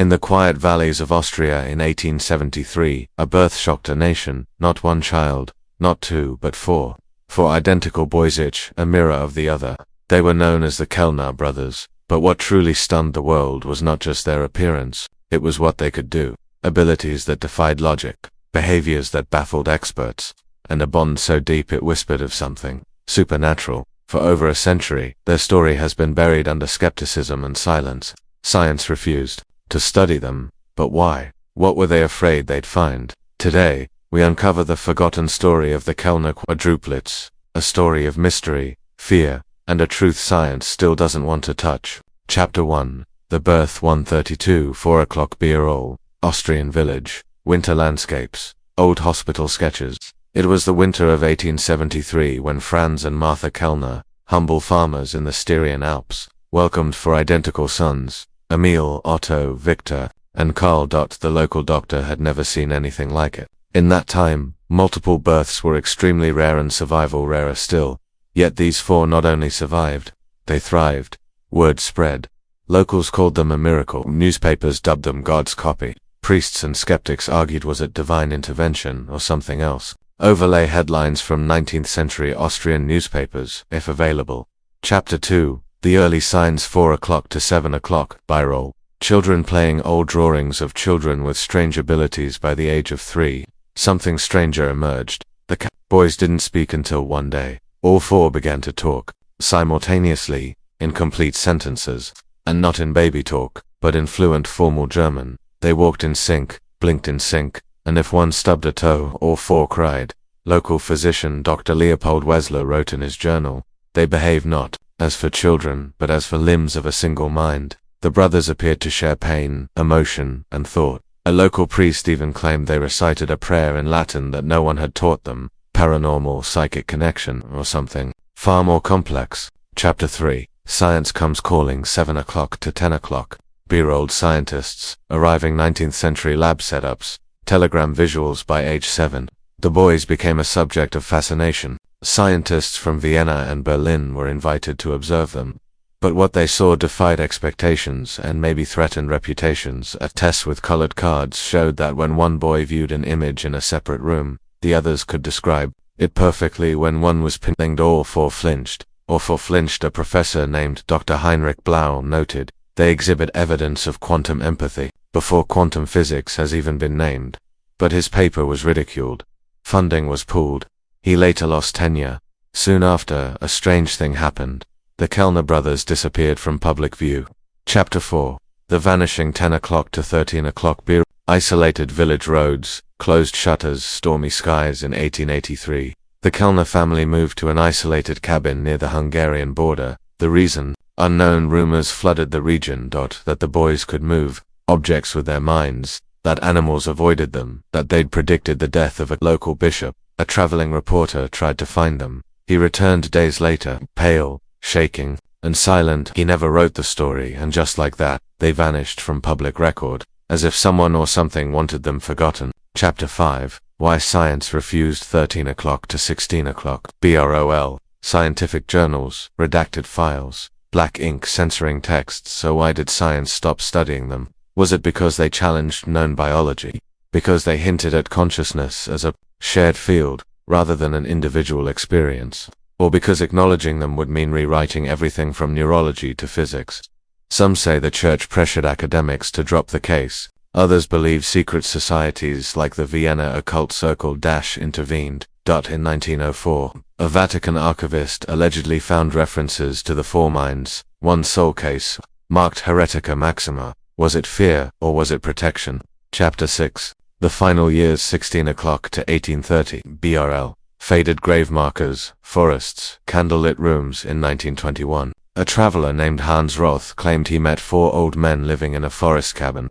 In the quiet valleys of Austria in 1873, a birth shocked a nation, not one child, not two, but four. Four identical boys, each a mirror of the other. They were known as the Kellner Brothers, but what truly stunned the world was not just their appearance, it was what they could do. Abilities that defied logic, behaviors that baffled experts, and a bond so deep it whispered of something supernatural. For over a century, their story has been buried under skepticism and silence. Science refused to study them, but why? What were they afraid they'd find? Today, we uncover the forgotten story of the Kellner Quadruplets, a story of mystery, fear, and a truth science still doesn't want to touch. Chapter 1. The Birth 132 4 o'clock Bierol, Austrian Village, Winter Landscapes, Old Hospital Sketches. It was the winter of 1873 when Franz and Martha Kellner, humble farmers in the Styrian Alps, welcomed four identical sons, Emil, Otto, Victor, and Karl. The local doctor had never seen anything like it. In that time, multiple births were extremely rare and survival rarer still. Yet these four not only survived, they thrived. Word spread. Locals called them a miracle. Newspapers dubbed them God's copy. Priests and skeptics argued was it divine intervention or something else. Overlay headlines from 19th century Austrian newspapers, if available. Chapter 2. The early signs 4 o'clock to 7 o'clock, Byrol. Children playing old drawings of children with strange abilities by the age of 3. Something stranger emerged. The boys didn't speak until one day. All four began to talk, simultaneously, in complete sentences, and not in baby talk, but in fluent formal German. They walked in sync, blinked in sync, and if one stubbed a toe, all four cried. Local physician Dr. Leopold Wessler wrote in his journal, "They behave not as for children, but as for limbs of a single mind." The brothers appeared to share pain, emotion, and thought. A local priest even claimed they recited a prayer in Latin that no one had taught them. Paranormal psychic connection, or something far more complex. Chapter 3. Science Comes Calling 7 o'clock to 10 o'clock. Beer-old scientists, arriving 19th century lab setups, telegram visuals by age 7. The boys became a subject of fascination. Scientists from Vienna and Berlin were invited to observe them. But what they saw defied expectations and maybe threatened reputations. A test with colored cards showed that when one boy viewed an image in a separate room, the others could describe it perfectly. When one was pinned, all four flinched. A professor named Dr. Heinrich Blau noted, "They exhibit evidence of quantum empathy, before quantum physics has even been named." But his paper was ridiculed. Funding was pulled. He later lost tenure. Soon after, a strange thing happened. The Kellner brothers disappeared from public view. Chapter 4. The Vanishing 10 o'clock to 13 o'clock Beer. Isolated village roads, closed shutters, stormy skies in 1883. The Kellner family moved to an isolated cabin near the Hungarian border. The reason? Unknown. Rumors flooded the region. That the boys could move objects with their minds, that animals avoided them, that they'd predicted the death of a local bishop. A traveling reporter tried to find them. He returned days later, pale, shaking, and silent. He never wrote the story, and just like that, they vanished from public record, as if someone or something wanted them forgotten. Chapter 5. Why Science Refused 13 o'clock to 16 o'clock. BROL. Scientific journals, redacted files, black ink censoring texts. So why did science stop studying them? Was it because they challenged known biology? Because they hinted at consciousness as a shared field, rather than an individual experience? Or because acknowledging them would mean rewriting everything from neurology to physics? Some say the church pressured academics to drop the case. Others believe secret societies like the Vienna Occult Circle intervened. In 1904, a Vatican archivist allegedly found references to the Four Minds, one soul case, marked Heretica Maxima. Was it fear, or was it protection? Chapter 6. The Final Years 16 o'clock to 1830. BRL. Faded grave markers, forests, candlelit rooms in 1921. A traveler named Hans Roth claimed he met four old men living in a forest cabin,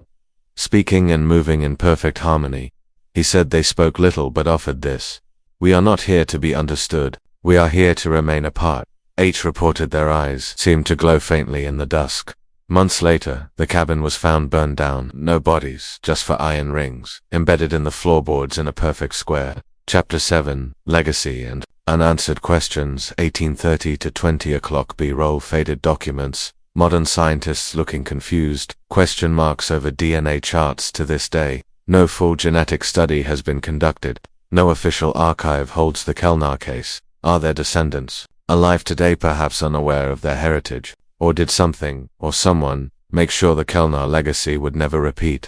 speaking and moving in perfect harmony. He said they spoke little but offered this: "We are not here to be understood, we are here to remain apart." H reported their eyes seemed to glow faintly in the dusk. Months later, the cabin was found burned down, no bodies, just for iron rings, embedded in the floorboards in a perfect square. Chapter 7. Legacy and Unanswered Questions 1830 to 20 o'clock B-roll. Faded documents, Modern scientists looking confused, question marks over DNA charts to this day. No full genetic study has been conducted. No official archive holds the Kellner case. Are their descendants alive today, perhaps unaware of their heritage? Or did something, or someone, make sure the Kellner legacy would never repeat?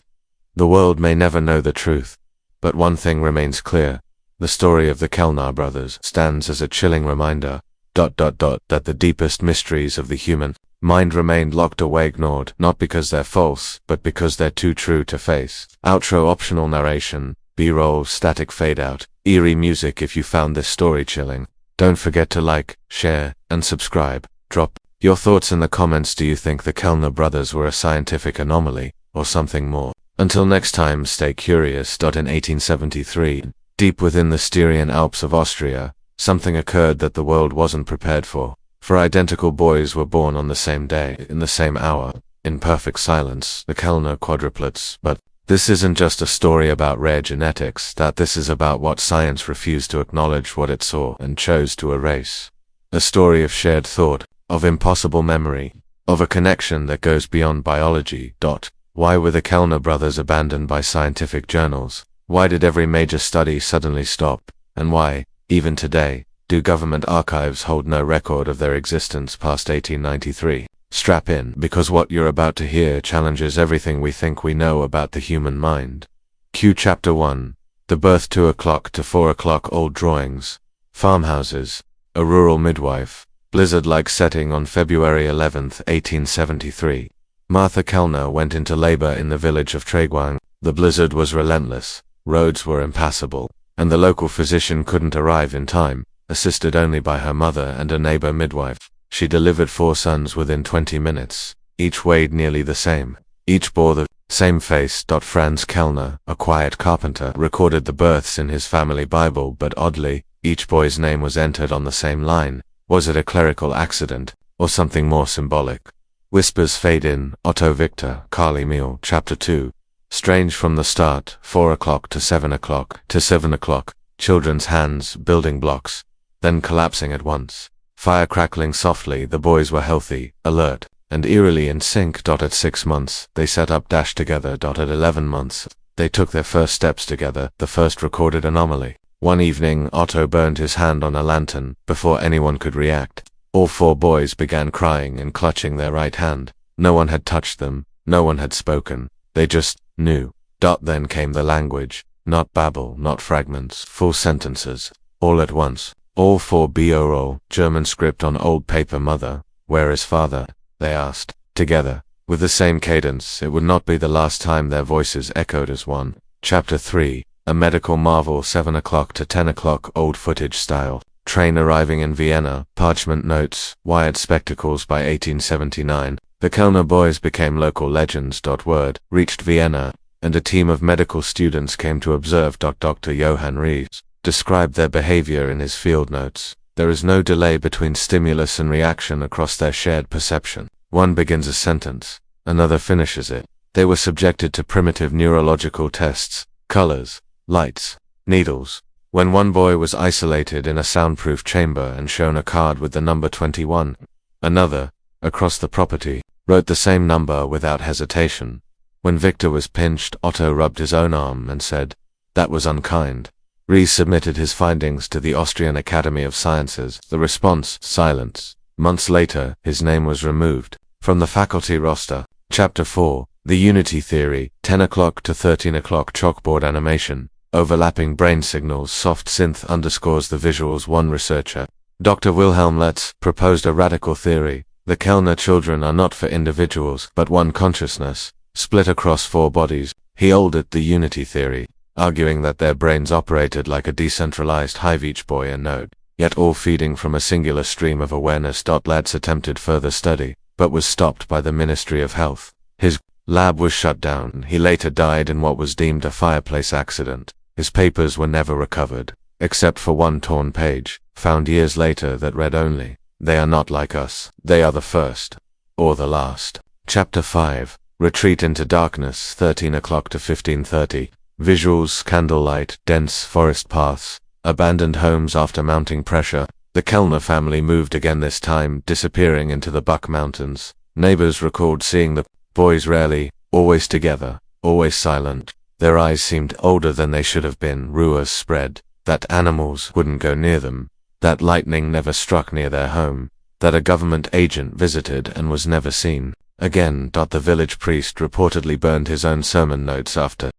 The world may never know the truth, but one thing remains clear. The story of the Kellner brothers stands as a chilling reminder, that the deepest mysteries of the human mind remained locked away, ignored, not because they're false, but because they're too true to face. Outro optional narration, B-roll, static fade out, eerie music. If you found this story chilling, don't forget to like, share, and subscribe. Drop your thoughts in the comments. Do you think the Kellner brothers were a scientific anomaly, or something more? Until next time, stay curious. In 1873, deep within the Styrian Alps of Austria, something occurred that the world wasn't prepared for. For identical boys were born on the same day, in the same hour, in perfect silence, the Kellner quadruplets. But this isn't just a story about rare genetics, this is about what science refused to acknowledge, what it saw and chose to erase. A story of shared thought, of impossible memory, of a connection that goes beyond biology. Why were the Kellner brothers abandoned by scientific journals? Why did every major study suddenly stop? And why, even today, do government archives hold no record of their existence past 1893? Strap in, because what you're about to hear challenges everything we think we know about the human mind. Q Chapter 1. The birth 2 o'clock to 4 o'clock. Old drawings. Farmhouses. A rural midwife. Blizzard-like setting on February 11, 1873. Martha Kellner went into labor in the village of Treguang. The blizzard was relentless, roads were impassable, and the local physician couldn't arrive in time. Assisted only by her mother and a neighbor midwife, she delivered 4 sons within 20 minutes. Each weighed nearly the same. Each bore the same face. Franz Kellner, a quiet carpenter, recorded the births in his family Bible, but oddly, each boy's name was entered on the same line. Was it a clerical accident, or something more symbolic? Whispers fade in. Otto Victor, Carly Meal, Chapter 2. Strange from the start. 4 o'clock to 7 o'clock. To 7 o'clock. Children's hands, building blocks, then collapsing at once. Fire crackling softly. The boys were healthy, alert, and eerily in sync. At 6 months, they sat up together. At 11 months, they took their first steps together, the first recorded anomaly. One evening, Otto burned his hand on a lantern, before anyone could react. All 4 boys began crying and clutching their right hand. No one had touched them, no one had spoken, they just knew. Then came the language, not babble, not fragments, full sentences, all at once. All 4 B-oral, German script on old paper. Mother, where is father? They asked, together, with the same cadence. It would not be the last time their voices echoed as one. Chapter 3. A medical marvel. 7 o'clock to 10 o'clock. Old footage style. Train arriving in Vienna. Parchment notes, wired spectacles. By 1879, the Kellner boys became local legends. Word reached Vienna, and a team of medical students came to observe. Dr. Johann Rees described their behavior in his field notes. There is no delay between stimulus and reaction across their shared perception. One begins a sentence, another finishes it. They were subjected to primitive neurological tests, colors, lights, needles. When one boy was isolated in a soundproof chamber and shown a card with the number 21, another, across the property, wrote the same number without hesitation. When Victor was pinched, Otto rubbed his own arm and said, "That was unkind." Rees submitted his findings to the Austrian Academy of Sciences. The response, silence. Months later, his name was removed from the faculty roster. Chapter 4. The Unity Theory. 10 o'clock to 13 o'clock. Chalkboard animation. Overlapping brain signals. Soft synth underscores the visuals. One researcher, Dr. Wilhelm Letz, proposed a radical theory. The Kellner children are not for individuals, but one consciousness, split across 4 bodies. He called it the Unity Theory, arguing that their brains operated like a decentralized hive, each boy a node, yet all feeding from a singular stream of awareness. Letz attempted further study, but was stopped by the Ministry of Health. His lab was shut down. He later died in what was deemed a fireplace accident. His papers were never recovered, except for one torn page, found years later, that read only, "They are not like us. They are the first, or the last." Chapter 5. Retreat into darkness. 13 o'clock to 15:30. Visuals, candlelight, dense forest paths, abandoned homes after mounting pressure. The Kellner family moved again, this time disappearing into the Buck Mountains. Neighbors recalled seeing the boys rarely, always together, always silent. Their eyes seemed older than they should have been. Rumors spread that animals wouldn't go near them, that lightning never struck near their home, that a government agent visited and was never seen again. The village priest reportedly burned his own sermon notes after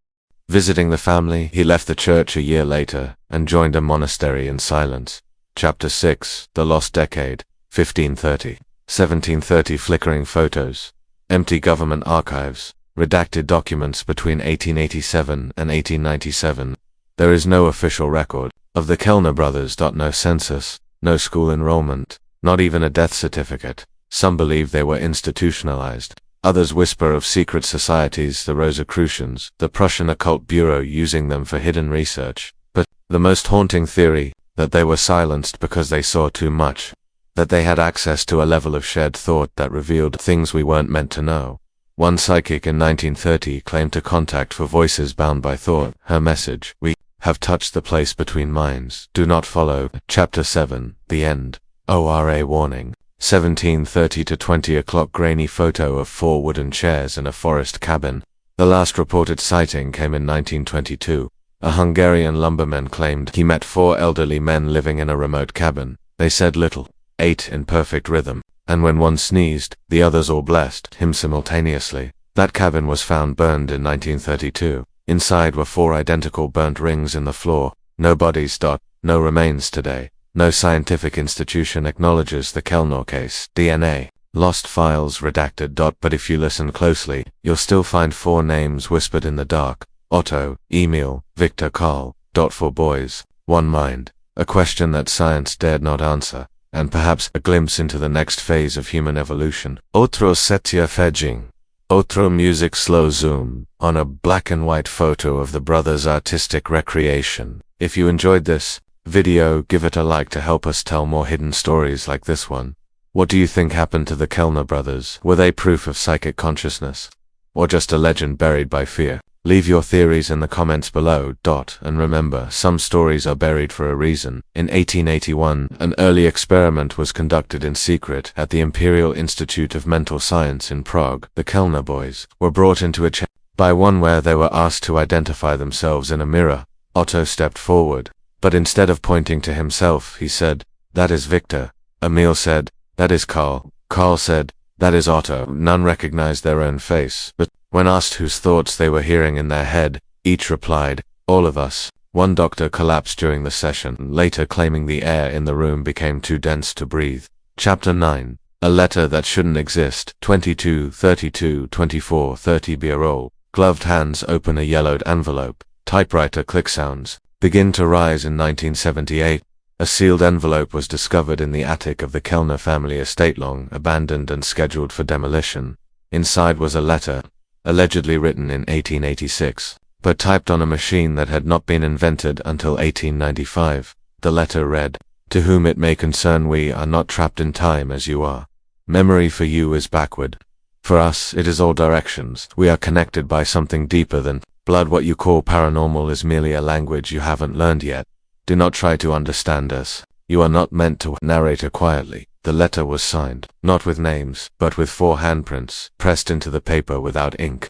visiting the family. He left the church a year later and joined a monastery in silence. Chapter 6, The Lost Decade, 1530. 1730. Flickering photos, empty government archives, redacted documents between 1887 and 1897. There is no official record of the Kellner Brothers. No census, no school enrollment, not even a death certificate. Some believe they were institutionalized. Others whisper of secret societies, the Rosicrucians, the Prussian Occult Bureau using them for hidden research. But the most haunting theory, that they were silenced because they saw too much, that they had access to a level of shared thought that revealed things we weren't meant to know. One psychic in 1930 claimed to contact for voices bound by thought. Her message: "We have touched the place between minds. Do not follow." Chapter 7, The End. ORA warning. 1730 to 20 o'clock. Grainy photo of 4 wooden chairs in a forest cabin. The last reported sighting came in 1922. A Hungarian lumberman claimed he met 4 elderly men living in a remote cabin. They said little, ate in perfect rhythm, and when one sneezed, the others all blessed him simultaneously. That cabin was found burned in 1932. Inside were 4 identical burnt rings in the floor. No bodies. No remains today. No scientific institution acknowledges the Kellner case. DNA. Lost files redacted. But if you listen closely, you'll still find 4 names whispered in the dark. Otto, Emil, Victor, Karl. 4 boys, 1 mind. A question that science dared not answer, and perhaps a glimpse into the next phase of human evolution. Otro setia fedging. Otro music slow zoom on a black and white photo of the brothers' artistic recreation. If you enjoyed this video, give it a like to help us tell more hidden stories like this one. What do you think happened to the Kellner brothers? Were they proof of psychic consciousness, or just a legend buried by fear? Leave your theories in the comments below. And remember, some stories are buried for a reason. In 1881, an early experiment was conducted in secret at the Imperial Institute of Mental Science in Prague. The Kellner boys were brought into a chamber by one where they were asked to identify themselves in a mirror. Otto stepped forward, but instead of pointing to himself, he said, "That is Victor." Emil said, "That is Karl." Karl said, "That is Otto." None recognized their own face, but when asked whose thoughts they were hearing in their head, each replied, "All of us." One doctor collapsed during the session, later claiming the air in the room became too dense to breathe. Chapter 9. A letter that shouldn't exist. 22:32, 24:30 Birol. Gloved hands open a yellowed envelope. Typewriter click sounds begin to rise. In 1978, a sealed envelope was discovered in the attic of the Kellner family estate, long abandoned and scheduled for demolition. Inside was a letter, allegedly written in 1886, but typed on a machine that had not been invented until 1895. The letter read, "To whom it may concern, we are not trapped in time as you are. Memory for you is backward. For us it is all directions. We are connected by something deeper than blood. What you call paranormal is merely a language you haven't learned yet. Do not try to understand us. You are not meant to narrate it quietly." The letter was signed, not with names, but with 4 handprints, pressed into the paper without ink.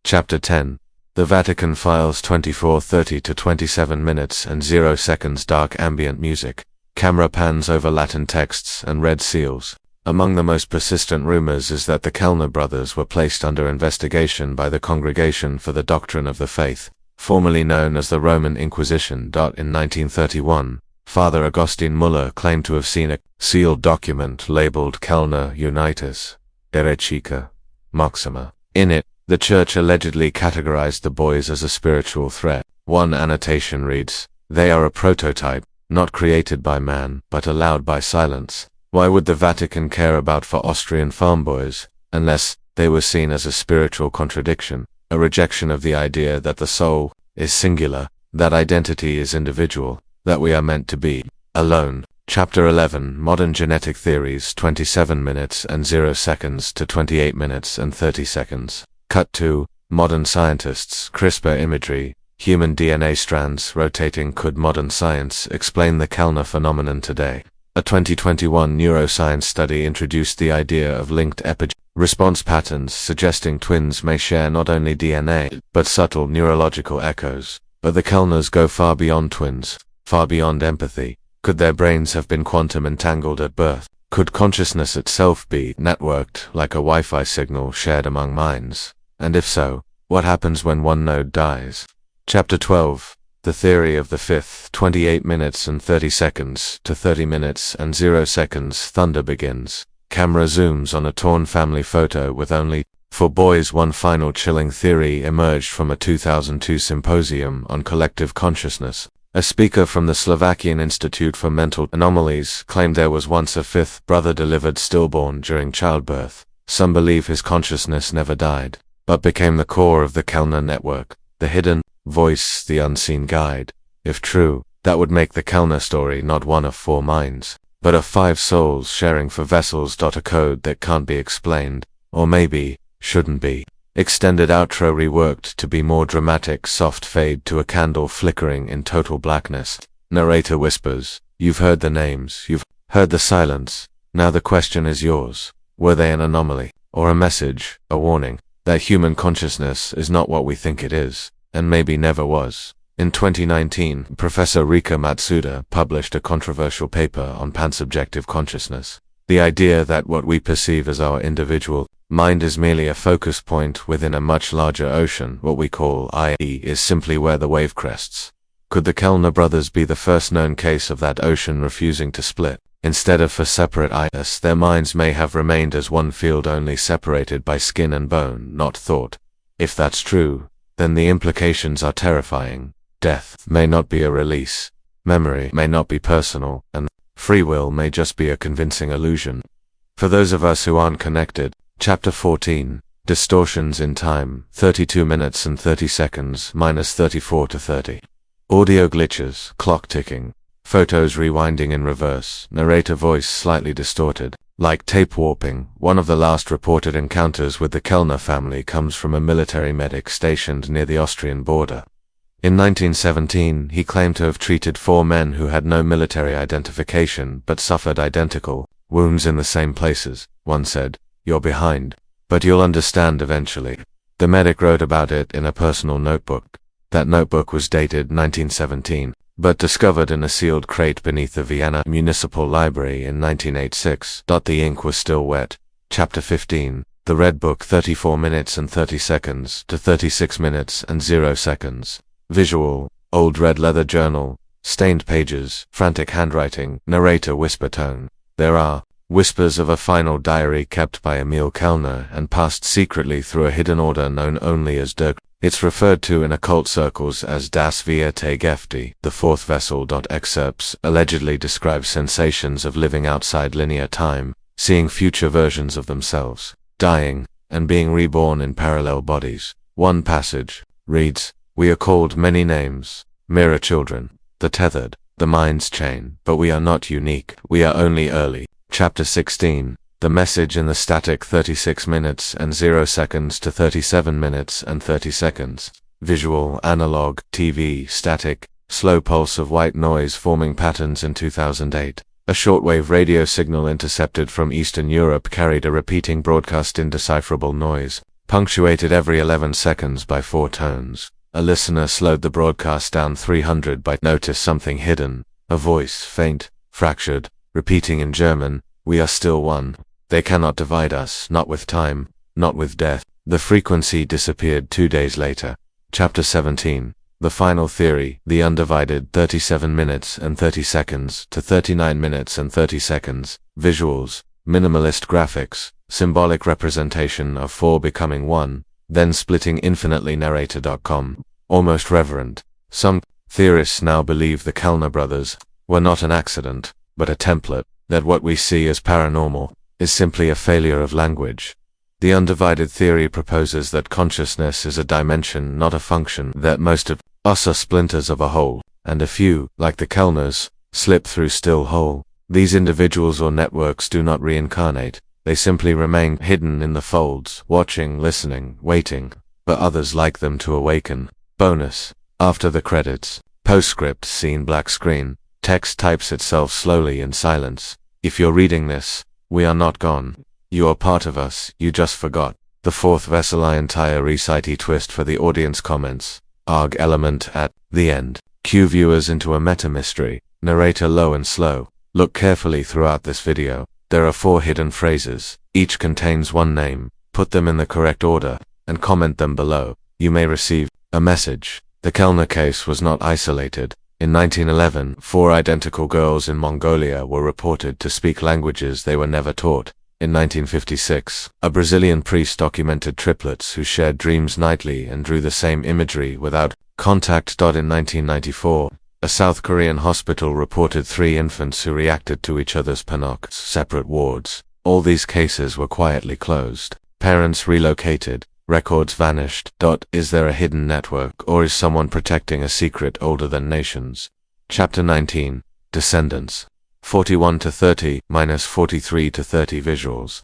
Chapter 10. The Vatican Files. 24:30 to 27 minutes and 0 seconds. Dark ambient music. Camera pans over Latin texts and red seals. Among the most persistent rumors is that the Kellner brothers were placed under investigation by the Congregation for the Doctrine of the Faith, formerly known as the Roman Inquisition. In 1931, Father Augustin Muller claimed to have seen a sealed document labeled Kellner Unitas, Erechica, Maxima. In it, the church allegedly categorized the boys as a spiritual threat. One annotation reads, "They are a prototype, not created by man, but allowed by silence." Why would the Vatican care about 4 Austrian farm boys, unless they were seen as a spiritual contradiction, a rejection of the idea that the soul is singular, that identity is individual, that we are meant to be alone? Chapter 11. Modern Genetic Theories. 27 minutes and 0 seconds to 28 minutes and 30 seconds. Cut to Modern Scientists. CRISPR imagery. Human DNA strands rotating. Could modern science explain the Kellner phenomenon today? A 2021 neuroscience study introduced the idea of linked response patterns suggesting twins may share not only DNA, but subtle neurological echoes. But the Kellners go far beyond twins, far beyond empathy. Could their brains have been quantum entangled at birth? Could consciousness itself be networked like a Wi-Fi signal shared among minds? And if so, what happens when one node dies? Chapter 12. The Theory of the Fifth. 28 minutes and 30 seconds to 30 minutes and 0 seconds. Thunder begins. Camera zooms on a torn family photo with only 4 boys. One final chilling theory emerged from a 2002 symposium on collective consciousness. A speaker from the Slovakian Institute for Mental Anomalies claimed there was once a fifth brother delivered stillborn during childbirth. Some believe his consciousness never died, but became the core of the Kellner network, the hidden voice, the unseen guide. If true, that would make the Kellner story not one of 4 minds, but of 5 souls sharing 4 vessels. A code that can't be explained, or maybe shouldn't be. Extended outro reworked to be more dramatic. Soft fade to a candle flickering in total blackness. Narrator whispers, "You've heard the names, you've heard the silence. Now the question is yours. Were they an anomaly, or a message, a warning, that human consciousness is not what we think it is, and maybe never was?" In 2019, Professor Rika Matsuda published a controversial paper on pansubjective consciousness. The idea that what we perceive as our individual mind is merely a focus point within a much larger ocean, what we call I, is simply where the wave crests. Could the Kellner brothers be the first known case of that ocean refusing to split? Instead of 4 separate I's, their minds may have remained as one field, only separated by skin and bone, not thought. If that's true, then the implications are terrifying. Death may not be a release, memory may not be personal, and free will may just be a convincing illusion. For those of us who aren't connected, Chapter 14. Distortions in time. 32 minutes and 30 seconds, minus 34 to 30. Audio glitches, clock ticking, photos rewinding in reverse, narrator voice slightly distorted, like tape warping. One of the last reported encounters with the Kellner family comes from a military medic stationed near the Austrian border. In 1917, he claimed to have treated 4 men who had no military identification but suffered identical wounds in the same places. One said, "You're behind, but you'll understand eventually." The medic wrote about it in a personal notebook. That notebook was dated 1917, but discovered in a sealed crate beneath the Vienna Municipal Library in 1986. The ink was still wet. Chapter 15. The Red Book. 34 minutes and 30 seconds to 36 minutes and 0 seconds. Visual, old red leather journal, stained pages, frantic handwriting, narrator whisper tone. There are whispers of a final diary kept by Emil Kellner and passed secretly through a hidden order known only as Dirk. It's referred to in occult circles as Das vierte Gefte, the 4th vessel. Excerpts allegedly describe sensations of living outside linear time, seeing future versions of themselves, dying, and being reborn in parallel bodies. One passage reads, "We are called many names, mirror children, the tethered, the mind's chain, but we are not unique, we are only early." Chapter 16. The Message in the Static. 36 minutes and 0 seconds to 37 minutes and 30 seconds. Visual, analog, TV, static, slow pulse of white noise forming patterns in 2008. A shortwave radio signal intercepted from Eastern Europe carried a repeating broadcast indecipherable noise, punctuated every 11 seconds by 4 tones. A listener slowed the broadcast down 300 by notice something hidden, a voice, faint, fractured, repeating in German, "We are still one. They cannot divide us, not with time, not with death." The frequency disappeared 2 days later. Chapter 17. The Final Theory. The Undivided. 37 minutes and 30 seconds to 39 minutes and 30 seconds. Visuals, minimalist graphics, symbolic representation of 4 becoming 1, then splitting infinitely. Narrator.com. Almost reverent. Some theorists now believe the Kellner brothers were not an accident, but a template, that what we see as paranormal is simply a failure of language. The undivided theory proposes that consciousness is a dimension, not a function, that most of us are splinters of a whole, and a few, like the Kellners, slip through still whole. These individuals or networks do not reincarnate, they simply remain hidden in the folds, watching, listening, waiting, but others like them to awaken. Bonus. After the credits. Postscript. Scene black screen. Text types itself slowly in silence. If you're reading this, we are not gone. You are part of us, you just forgot. The fourth vessel entire recite twist for the audience comments. Arg element at the end. Cue viewers into a meta-mystery. Narrator low and slow. Look carefully throughout this video. There are 4 hidden phrases. Each contains one name. Put them in the correct order, and comment them below. You may receive a message. The Kellner case was not isolated. In 1911, 4 identical girls in Mongolia were reported to speak languages they were never taught. In 1956, a Brazilian priest documented triplets who shared dreams nightly and drew the same imagery without contact. In 1994, a South Korean hospital reported 3 infants who reacted to each other's panocs, separate wards. All these cases were quietly closed. Parents relocated. Records vanished. Is there a hidden network, or is someone protecting a secret older than nations? Chapter 19. Descendants. 41 to 30, minus 43 to 30 visuals.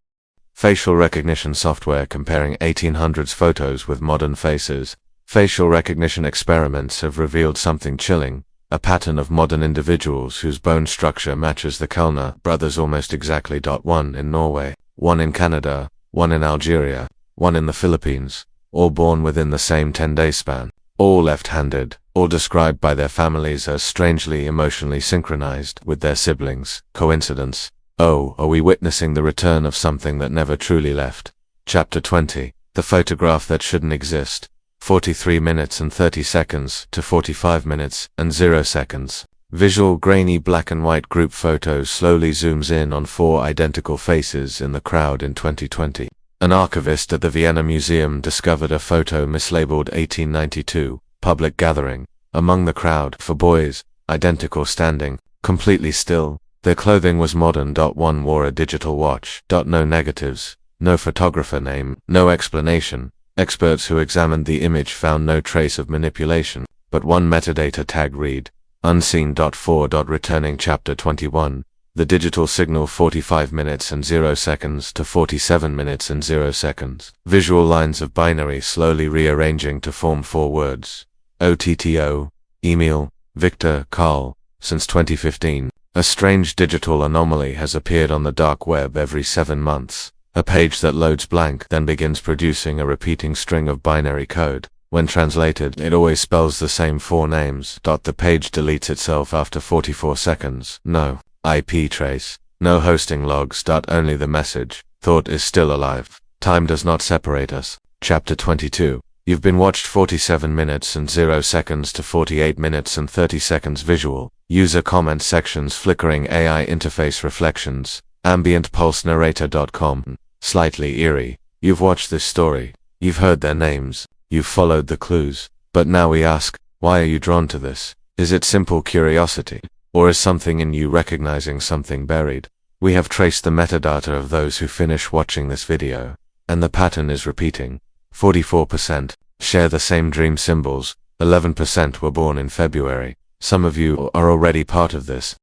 Facial recognition software comparing 1800s photos with modern faces. Facial recognition experiments have revealed something chilling, a pattern of modern individuals whose bone structure matches the Kellner brothers almost exactly. 1 in Norway, 1 in Canada, 1 in Algeria, 1 in the Philippines, all born within the same 10-day span. All left-handed, all described by their families as strangely emotionally synchronized with their siblings. Coincidence? Oh, are we witnessing the return of something that never truly left? Chapter 20. The photograph that shouldn't exist. 43 minutes and 30 seconds to 45 minutes and 0 seconds. Visual grainy black and white group photo slowly zooms in on 4 identical faces in the crowd in 2020. An archivist at the Vienna Museum discovered a photo mislabeled 1892, public gathering. Among the crowd, 4 boys, identical standing, completely still. Their clothing was modern. 1 wore a digital watch. No negatives, no photographer name, no explanation. Experts who examined the image found no trace of manipulation, but one metadata tag read, unseen. 4. Returning. Chapter 21. The digital signal 45 minutes and 0 seconds to 47 minutes and 0 seconds. Visual lines of binary slowly rearranging to form 4 words. OTTO, Emil, Victor, Carl. Since 2015, a strange digital anomaly has appeared on the dark web every 7 months. A page that loads blank then begins producing a repeating string of binary code. When translated, it always spells the same 4 names. The page deletes itself after 44 seconds. No IP trace, no hosting logs. Only the message. Thought is still alive. Time does not separate us. Chapter 22. You've been watched 47 minutes and 0 seconds to 48 minutes and 30 seconds visual. User comment sections flickering AI interface reflections. Ambient pulse narrator.com. Slightly eerie. You've watched this story. You've heard their names. You've followed the clues. But now we ask, why are you drawn to this? Is it simple curiosity? Or is something in you recognizing something buried? We have traced the metadata of those who finish watching this video, and the pattern is repeating. 44% share the same dream symbols, 11% were born in February. Some of you are already part of this.